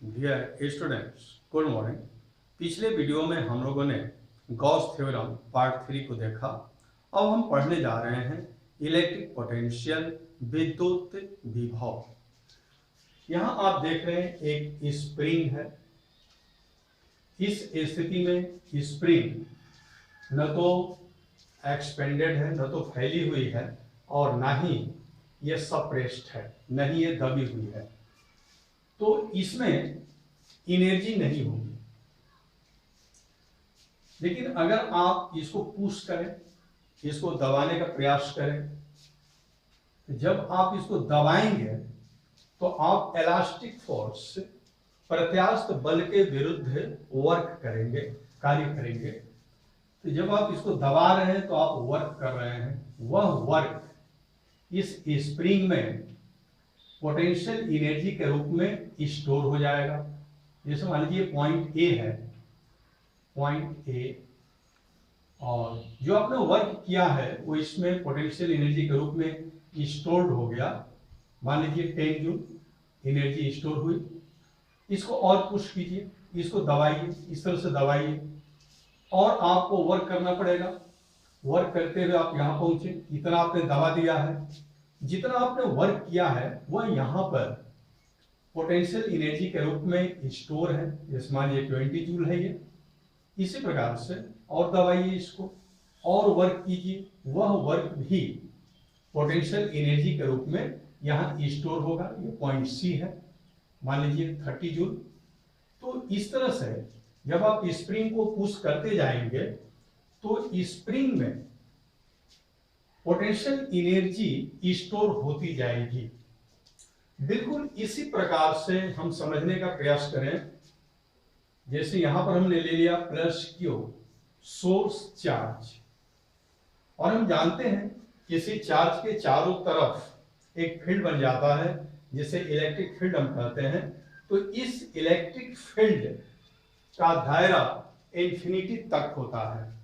Dear students, good morning. पिछले video में हम लोगों ने गॉस थ्योरम पार्ट 3 को देखा। अब हम पढ़ने जा रहे हैं इलेक्ट्रिक पोटेंशियल, विद्युत विभव। यहाँ आप देख रहे हैं एक स्प्रिंग है। इस स्थिति में स्प्रिंग न तो एक्सपेंडेड है, न तो फैली हुई है, और ना ही ये सप्रेस्ड है, न ही ये दबी हुई है। तो इसमें एनर्जी नहीं होगी। लेकिन अगर आप इसको पुश करें, इसको दबाने का प्रयास करें, तो जब आप इसको दबाएंगे तो आप इलास्टिक फोर्स, प्रत्यास्थ बल के विरुद्ध वर्क करेंगे, कार्य करेंगे। तो जब आप इसको दबा रहे हैं तो आप वर्क कर रहे हैं। वह वर्क इस स्प्रिंग में पोटेंशियल एनर्जी के रूप में स्टोर हो जाएगा। जैसे मान लीजिए पॉइंट ए है, पॉइंट ए, और जो आपने वर्क किया है वो इसमें पोटेंशियल एनर्जी के रूप में स्टोर्ड हो गया। मान लीजिए 10 जूल एनर्जी स्टोर हुई। इसको और पुश कीजिए, इसको दबाइए, इस तरह से दबाइए, और आपको वर्क करना पड़ेगा। वर्क करते हुए आप यहाँ पहुंचे, इतना आपने दबा दिया है। जितना आपने वर्क किया है वह यहाँ पर पोटेंशियल एनर्जी के रूप में स्टोर है। जैसे मान लीजिए 20 जूल है ये। इसी प्रकार से और दबाइए इसको, और वर्क कीजिए, वह वर्क भी पोटेंशियल एनर्जी के रूप में यहाँ स्टोर होगा। ये पॉइंट सी है, मान लीजिए 30 जूल। तो इस तरह से जब आप स्प्रिंग को पुश करते जाएंगे तो स्प्रिंग में पोटेंशियल एनर्जी स्टोर होती जाएगी। बिल्कुल इसी प्रकार से हम समझने का प्रयास करें। जैसे यहां पर हमने ले लिया प्लस क्यू, सोर्स चार्ज, और हम जानते हैं किसी चार्ज के चारों तरफ एक फील्ड बन जाता है जिसे इलेक्ट्रिक फील्ड हम कहते हैं। तो इस इलेक्ट्रिक फील्ड का दायरा इंफिनिटी तक होता है।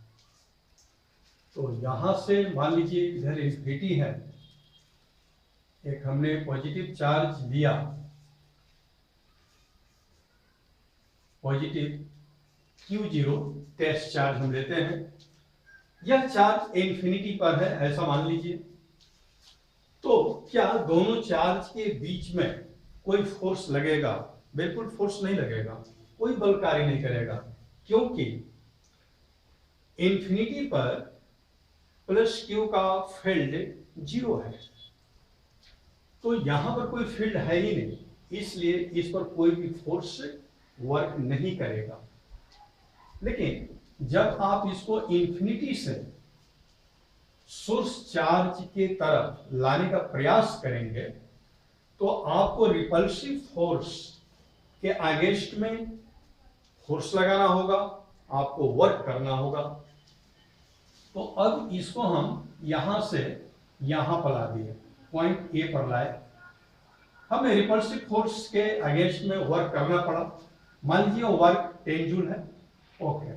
तो यहां से मान लीजिए इधर इंफिनिटी है, एक हमने पॉजिटिव चार्ज लिया, पॉजिटिव Q0 टेस्ट चार्ज हम लेते हैं। यह चार्ज इंफिनिटी पर है, ऐसा मान लीजिए। तो क्या दोनों चार्ज के बीच में कोई फोर्स लगेगा? बिल्कुल फोर्स नहीं लगेगा, कोई बल कार्य नहीं करेगा, क्योंकि इंफिनिटी पर प्लस क्यू का फील्ड 0 है। तो यहां पर कोई फील्ड है ही नहीं, इसलिए इस पर कोई भी फोर्स वर्क नहीं करेगा। लेकिन जब आप इसको इंफिनिटी से सोर्स चार्ज के तरफ लाने का प्रयास करेंगे तो आपको रिपल्सिव फोर्स के अगेंस्ट में फोर्स लगाना होगा, आपको वर्क करना होगा। तो अब इसको हम यहां से यहां पर ला दिए, पॉइंट ए पर लाए। हमें रिपल्सिव फोर्स के अगेंस्ट में वर्क करना पड़ा। मान लीजिए वर्क 10 जूल है, ओके।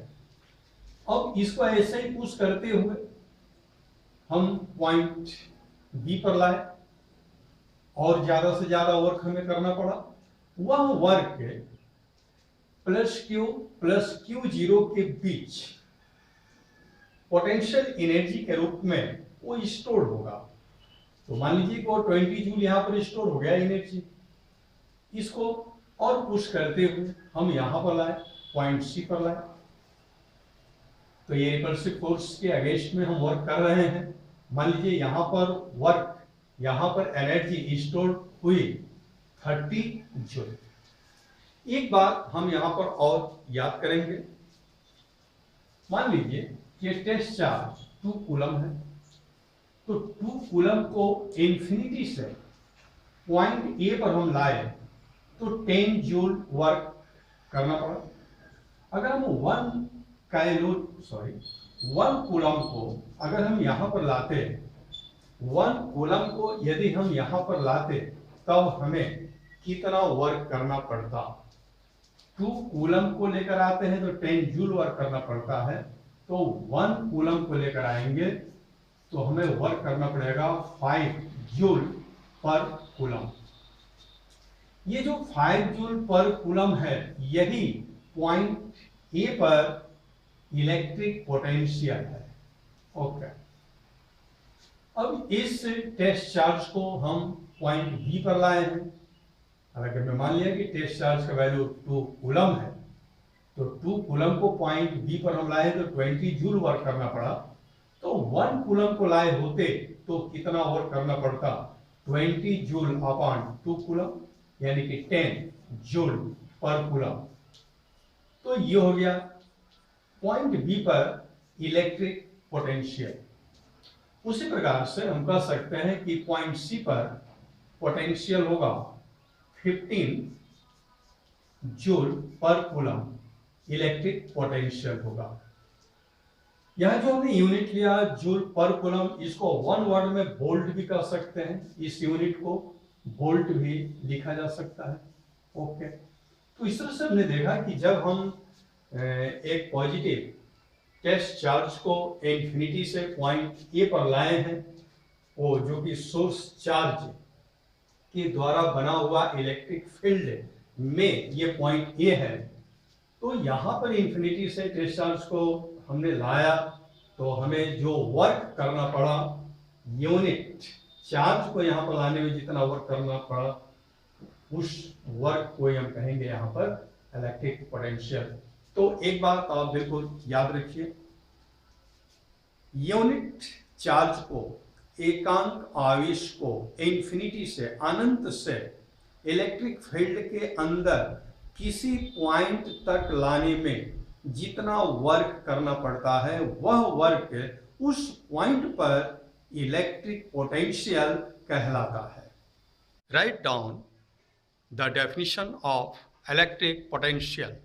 अब इसको ऐसे ही पुश करते हुए हम पॉइंट बी पर लाए, और ज्यादा से ज्यादा वर्क हमें करना पड़ा। वह वर्क प्लस Q0 के बीच पोटेंशियल एनर्जी के रूप में वो स्टोर होगा। तो मान लीजिए कि 20 जूल यहाँ पर स्टोर हो गया एनर्जी। इसको और पुश करते हुए हम यहाँ पर लाए, पॉइंट सी पर लाए। तो ये रिपल्सिव फोर्स के अगेंस्ट में हम वर्क कर रहे हैं। मान लीजिए यहाँ पर वर्क, यहाँ पर एनर्जी स्टोर हुई 30 जूल। एक बात हम यहाँ पर और याद करेंगे। मान लीजिए कि टेस्ट चार्ज 2 कूलम है। तो 2 कूलम को इंफिनिटी से पॉइंट ए पर हम लाए तो 10 जूल वर्क करना पड़ा। अगर हम 1 कूलम को अगर हम यहां पर लाते, 1 कूलम को यदि हम यहां पर लाते तब हमें कितना वर्क करना पड़ता? 2 कूलम को लेकर आते हैं तो 10 जूल वर्क करना पड़ता है। तो 1 कूलम को लेकर आएंगे तो हमें वर्क करना पड़ेगा 5 जूल पर कूलम। ये जो 5 जूल पर कूलम है, यही पॉइंट ए पर इलेक्ट्रिक पोटेंशियल है। ओके, अब इस टेस्ट चार्ज को हम पॉइंट बी पर लाए हैं। हालांकि मैं मान लिया कि टेस्ट चार्ज का वैल्यू 2 कूलम है, तो 2 कूलम को पॉइंट बी पर हम लाए तो 20 जूल वर्क करना पड़ा। तो 1 कूलम को लाए होते तो कितना वर्क करना पड़ता? 20 जूल अपॉन 2 कूलम, यानी कि 10 जूल पर कूलम। तो ये हो गया पॉइंट बी पर इलेक्ट्रिक पोटेंशियल। उसी प्रकार से हम कह सकते हैं कि पॉइंट सी पर पोटेंशियल होगा 15 जूल पर कूलम, इलेक्ट्रिक पोटेंशियल होगा। यह जो हमने यूनिट लिया जूल पर कूलम, इसको वन वर्ड में वोल्ट भी कह सकते हैं, इस यूनिट को वोल्ट भी लिखा जा सकता है। ओके, तो इस तरह से हमने देखा कि जब हम एक पॉजिटिव टेस्ट चार्ज को इंफिनिटी से पॉइंट ए पर लाए हैं, वो जो कि सोर्स चार्ज के द्वारा बना हुआ इलेक्ट्रिक फील्ड में ये पॉइंट ए है, तो यहाँ पर इंफिनिटी से टेस्ट चार्ज को हमने लाया, तो हमें जो वर्क करना पड़ा यूनिट चार्ज को यहाँ पर लाने में जितना वर्क करना पड़ा, उस वर्क को हम कहेंगे यहाँ पर इलेक्ट्रिक पोटेंशियल। तो एक बात आप बिल्कुल याद रखिए, यूनिट चार्ज को, एकांक आवेश को इंफिनिटी से, अनंत से इलेक्ट्रिक फील्ड के अंदर किसी पॉइंट तक लाने में जितना वर्क करना पड़ता है, वह वर्क उस पॉइंट पर इलेक्ट्रिक पोटेंशियल कहलाता है। Write down the definition of electric potential.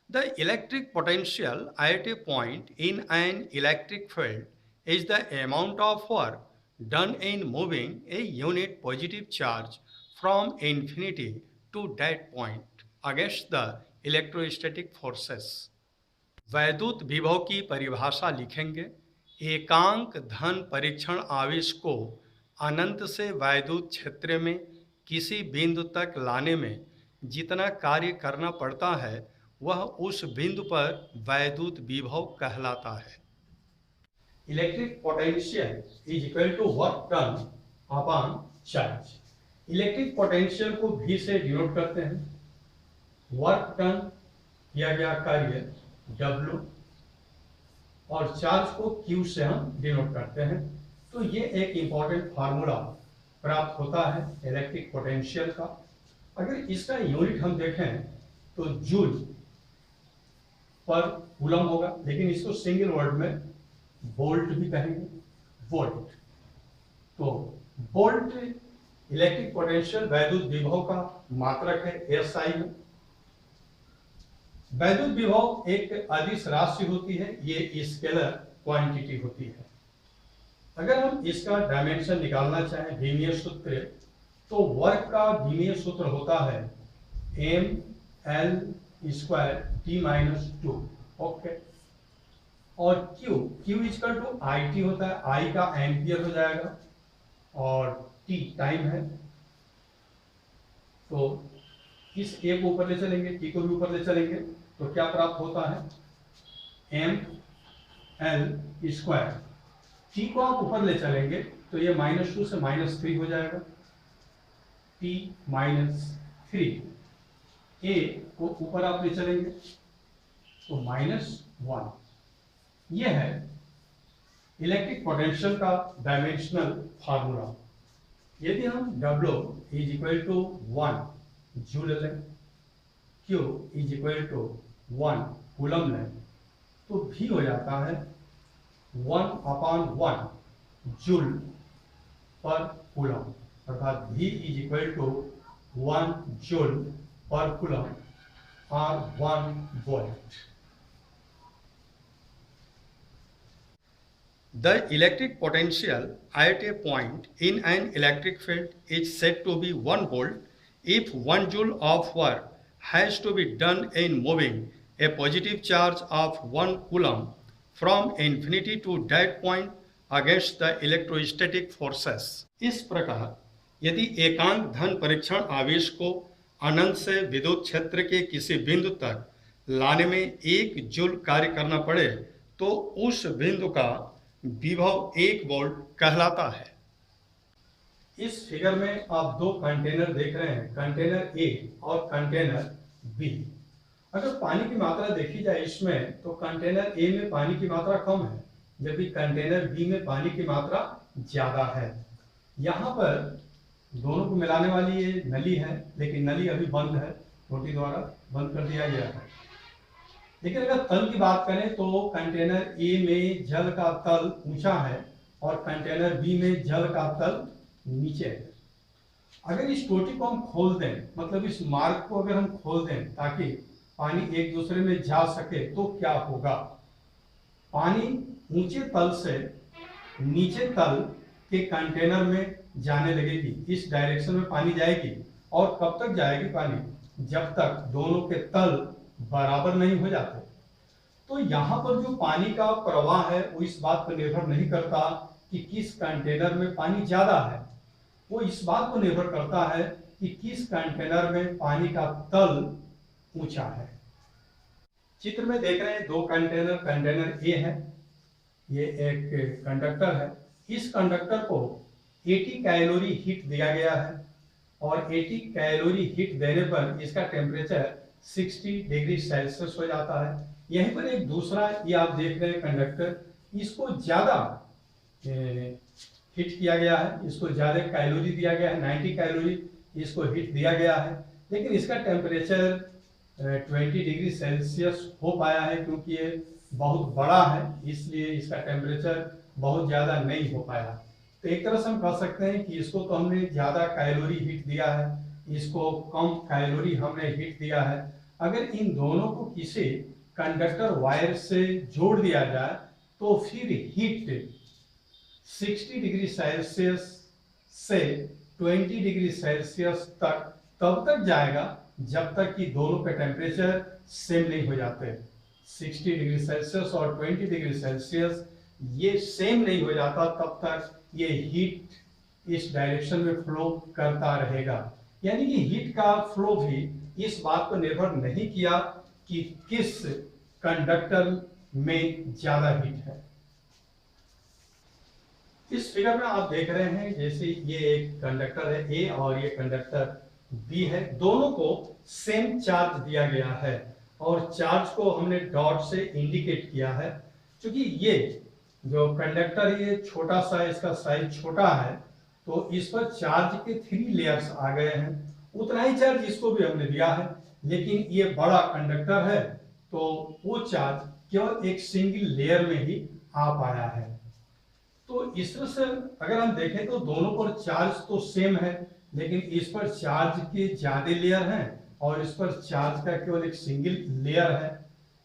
The electric potential at a point in an electric field is the amount of work done in moving a unit positive charge from infinity to that point against the electrostatic forces. वैद्युत विभव की परिभाषा लिखेंगे, एकांक धन परीक्षण आवेश को अनंत से वैद्युत क्षेत्र में किसी बिंदु तक लाने में जितना कार्य करना पड़ता है, वह उस बिंदु पर वैद्युत विभव कहलाता है। Electric potential is equal to work done upon charge. Electric potential को V से डिनोट करते हैं, वर्क डन किया गया कार्य W, और चार्ज को Q से हम डिनोट करते हैं। तो ये एक इंपॉर्टेंट फार्मूला प्राप्त होता है इलेक्ट्रिक पोटेंशियल का। अगर इसका यूनिट हम देखें तो जूल पर कूलम होगा, लेकिन इसको सिंगल वर्ड में वोल्ट भी कहेंगे, वोल्ट। तो वोल्ट इलेक्ट्रिक पोटेंशियल वैद्युत विभव का मात्रक है SI में। वैद्युत विभव एक अदिश राशि होती है, ये स्केलर क्वांटिटी होती है। अगर हम इसका डायमेंशन निकालना चाहें विमीय सूत्र, तो वर्क का विमीय सूत्र होता है mL² T-2। ओके, और Q इक्वल टू IT होता है, I का एम्पियर हो जाएगा और T टाइम है। तो इस A को ऊपर ले चलेंगे, T को भी ऊपर ले चलेंगे, तो क्या प्राप्त होता है mL²। T को आप ऊपर ले चलेंगे तो ये -2 से -3 हो जाएगा, T-3। A को ऊपर आप ले चलेंगे तो -1। यह है इलेक्ट्रिक पोटेंशियल का डायमेंशनल फार्मूला। यदि हम W is equal to 1 joule लें, Q is equal to 1 coulomb लें, तो V हो जाता है 1/1 जूल पर कूलम, अर्थात V is equal to 1 joule पर coulomb or 1 volt. The electric potential at a point in an electric field is said to be 1 volt if 1 joule of work has to be done in moving a positive charge of 1 coulomb from infinity to that point against the electrostatic forces. इस प्रकार यदि एकांक धन परीक्षण आवेश को अनंत से विद्युत क्षेत्र के किसी बिंदु तक लाने में 1 जूल कार्य करना पड़े तो उस बिंदु का विभव 1 वोल्ट कहलाता है। इस फिगर में आप दो कंटेनर देख रहे हैं, कंटेनर ए और कंटेनर बी। अगर पानी की मात्रा देखी जाए इसमें तो कंटेनर ए में पानी की मात्रा कम है, जबकि कंटेनर बी में पानी की मात्रा ज्यादा है। यहाँ पर दोनों को मिलाने वाली ये नली है, लेकिन नली अभी बंद है, टोटी द्वारा बंद कर दिया गया है। लेकिन अगर तल की बात करें तो कंटेनर ए में जल का तल ऊंचा है और कंटेनर बी में जल का तल नीचे है। अगर इस टोटी को हम खोल दें, मतलब इस मार्ग को अगर हम खोल दें ताकि पानी एक दूसरे में जा सके, तो क्या होगा? पानी ऊंचे तल से नीचे तल के कंटेनर में जाने लगेगी, इस डायरेक्शन में पानी जाएगी। और कब तक जाएगी पानी? जब तक दोनों के तल बराबर नहीं हो जाते। तो यहाँ पर जो पानी का प्रवाह है वो इस बात पर निर्भर नहीं करता कि किस कंटेनर में पानी ज्यादा है, वो इस बात पर निर्भर करता है कि किस कंटेनर में पानी का तल ऊंचा है। चित्र में देख रहे हैं दो कंटेनर, कंटेनर ए है, ये एक कंडक्टर है। इस कंडक्टर को 80 कैलोरी हीट दिया गया है और 80 कैलोरी हीट देने पर इसका टेम्परेचर 60 डिग्री सेल्सियस हो जाता है। यहीं पर एक दूसरा ये आप देख रहे हैं कंडक्टर, इसको ज्यादा हीट किया गया है, इसको ज्यादा कैलोरी दिया गया है, 90 कैलोरी इसको हीट दिया गया है, लेकिन इसका टेम्परेचर 20 डिग्री सेल्सियस हो पाया है क्योंकि ये बहुत बड़ा है, इसलिए इसका टेम्परेचर बहुत ज्यादा नहीं हो पाया। तो एक तरह से हम कह सकते हैं कि इसको तो हमने ज्यादा कैलोरी हीट दिया है, इसको कम कैलोरी हमने हीट दिया है। अगर इन दोनों को किसी कंडक्टर वायर से जोड़ दिया जाए तो फिर हीट 60 डिग्री सेल्सियस से 20 डिग्री सेल्सियस तक तब तक जाएगा जब तक कि दोनों के टेम्परेचर सेम नहीं हो जाते। 60 डिग्री सेल्सियस और 20 डिग्री सेल्सियस ये सेम नहीं हो जाता, तब तक ये हीट इस डायरेक्शन में फ्लो करता रहेगा। यानी कि हीट का फ्लो भी इस बात पर निर्भर नहीं किया कि किस कंडक्टर में ज्यादा हीट है। इस फिगर में आप देख रहे हैं जैसे ये एक कंडक्टर है ए और ये कंडक्टर बी है, दोनों को सेम चार्ज दिया गया है और चार्ज को हमने डॉट से इंडिकेट किया है। क्योंकि ये जो कंडक्टर ये छोटा सा, इसका साइज छोटा है, तो इस पर चार्ज के 3 लेयर्स आ गए हैं, उतना ही चार्ज इसको भी हमने दिया है। लेकिन ये बड़ा कंडक्टर है तो वो चार्ज केवल एक सिंगल लेयर में ही आ पाया है। तो इस तरह से अगर हम देखें तो दोनों पर चार्ज तो सेम है, लेकिन इस पर चार्ज के ज्यादा लेयर हैं और इस पर चार्ज का केवल एक सिंगल लेयर है।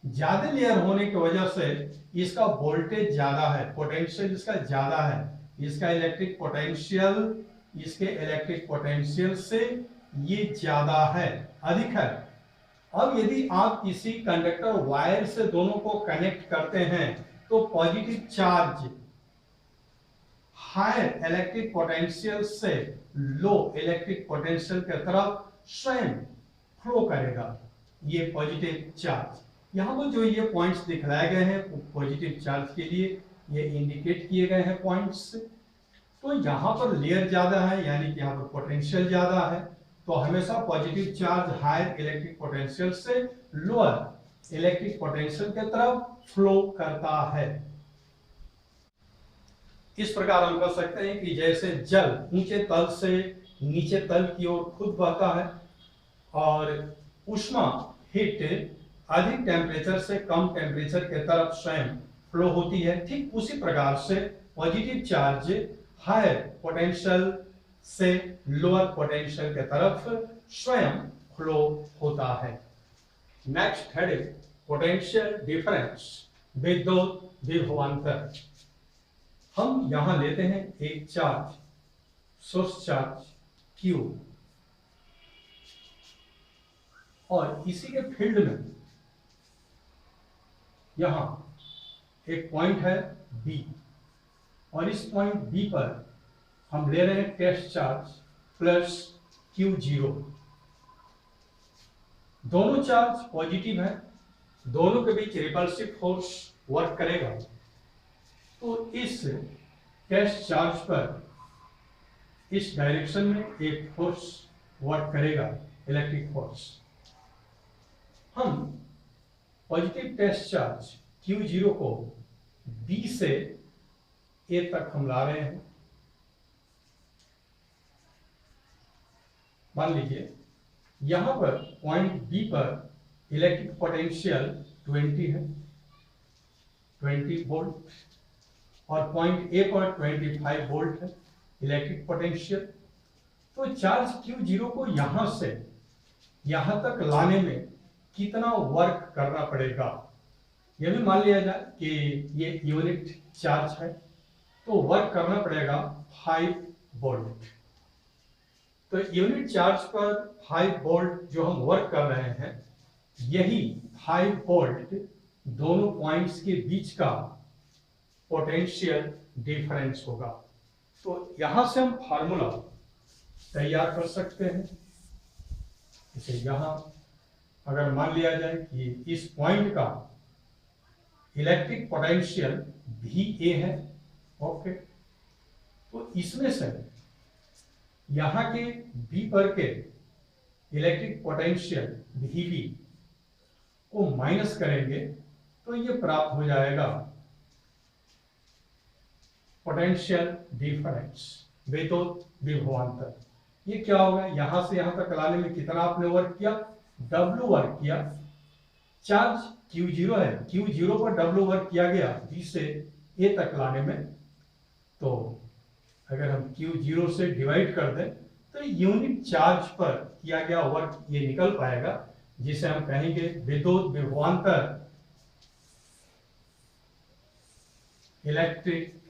ज्यादा लेयर होने की वजह से इसका वोल्टेज ज्यादा है, पोटेंशियल इसका ज्यादा है, इसका इलेक्ट्रिक पोटेंशियल इसके इलेक्ट्रिक पोटेंशियल से ये ज्यादा है, अधिक है। अब यदि आप किसी कंडक्टर वायर से दोनों को कनेक्ट करते हैं तो positive charge higher electric potential से लो इलेक्ट्रिक पोटेंशियल की तरफ स्वयं फ्लो करेगा, ये पॉजिटिव चार्ज। यहाँ पर जो ये पॉइंट्स दिखलाए गए हैं पॉजिटिव चार्ज के लिए ये इंडिकेट किए गए हैं पॉइंट्स। तो यहाँ पर लेयर ज्यादा है यानी कि यहाँ पर पोटेंशियल ज्यादा है, तो हमेशा positive charge higher electric potential से लोअर इलेक्ट्रिक पोटेंशियल की तरफ फ्लो करता है। इस प्रकार हम कह सकते हैं कि जैसे जल ऊंचे तल से नीचे तल की ओर खुद बहता है और ऊष्मा हीट अधिक टेम्परेचर से कम टेम्परेचर के तरफ स्वयं फ्लो होती है, ठीक उसी प्रकार से पॉजिटिव चार्ज हायर पोटेंशियल से लोअर पोटेंशियल के तरफ स्वयं फ्लो होता है। नेक्स्ट हेडिंग पोटेंशियल डिफरेंस, विद्युत विभवांतर। हम यहां लेते हैं एक चार्ज, सोर्स चार्ज Q, और इसी के फील्ड में यहां एक पॉइंट है B, और इस पॉइंट B पर हम ले रहे हैं टेस्ट चार्ज प्लस Q0। दोनों चार्ज पॉजिटिव है, दोनों के बीच रिपल्सिव फोर्स वर्क करेगा, तो इस टेस्ट चार्ज पर इस डायरेक्शन में एक फोर्स वर्क करेगा, इलेक्ट्रिक फोर्स। हम पॉजिटिव टेस्ट चार्ज Q0 को B से A तक हम ला रहे हैं। मान लीजिए यहां पर पॉइंट B पर इलेक्ट्रिक पोटेंशियल 20 है, 20 वोल्ट, और पॉइंट A पर 25 वोल्ट है इलेक्ट्रिक पोटेंशियल। तो चार्ज Q0 को यहां से यहां तक लाने में कितना वर्क करना पड़ेगा, यह भी मान लिया जाए कि ये यूनिट चार्ज है, तो वर्क करना पड़ेगा 5 वोल्ट। तो यूनिट चार्ज पर 5 वोल्ट जो हम वर्क कर रहे हैं, यही 5 वोल्ट दोनों पॉइंट्स के बीच का पोटेंशियल डिफरेंस होगा। तो यहां से हम फार्मूला तैयार कर सकते हैं। इसे यहां अगर मान लिया जाए कि इस पॉइंट का इलेक्ट्रिक पोटेंशियल VA है, ओके, तो इसमें से यहां के B पर के इलेक्ट्रिक पोटेंशियल VB को माइनस करेंगे तो ये प्राप्त हो जाएगा पोटेंशियल डिफरेंस, विद्युत विभवांतर। ये क्या होगा, यहां से यहां तक लाने में कितना आपने वर्क किया, W वर्क किया। चार्ज Q0 है, Q0 पर W वर्क किया गया B से A तक लाने में। तो अगर हम Q0 से डिवाइड कर दें तो यूनिट चार्ज पर किया गया वर्क ये निकल पाएगा, जिसे हम कहेंगे विद्युत विभवांतर, electric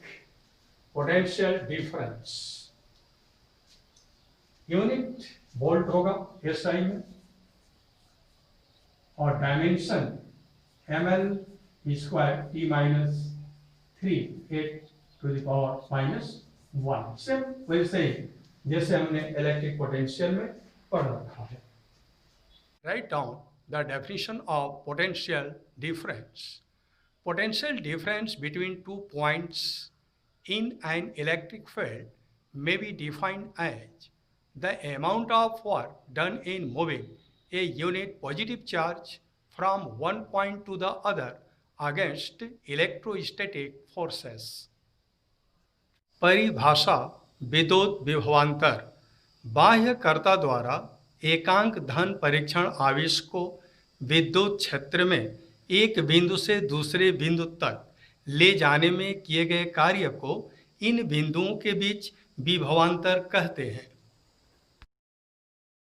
potential difference. Unit volt होगा SI में, और डायमेंशन ml² T-3 8⁻⁻1, सेम वैसे ही जैसे हमने इलेक्ट्रिक पोटेंशियल में पढ़ रखा है। Write down the definition of potential difference. Potential difference between 2 points in an electric field may be defined as the amount of work done in moving a unit positive charge from one point to the other against electrostatic forces. परिभाषा विद्युत विभवांतर। बाह्यकर्ता द्वारा एकांक धन परीक्षण आवेश को विद्युत क्षेत्र में एक बिंदु से दूसरे बिंदु तक ले जाने में किए गए कार्य को इन बिंदुओं के बीच विभवांतर कहते हैं।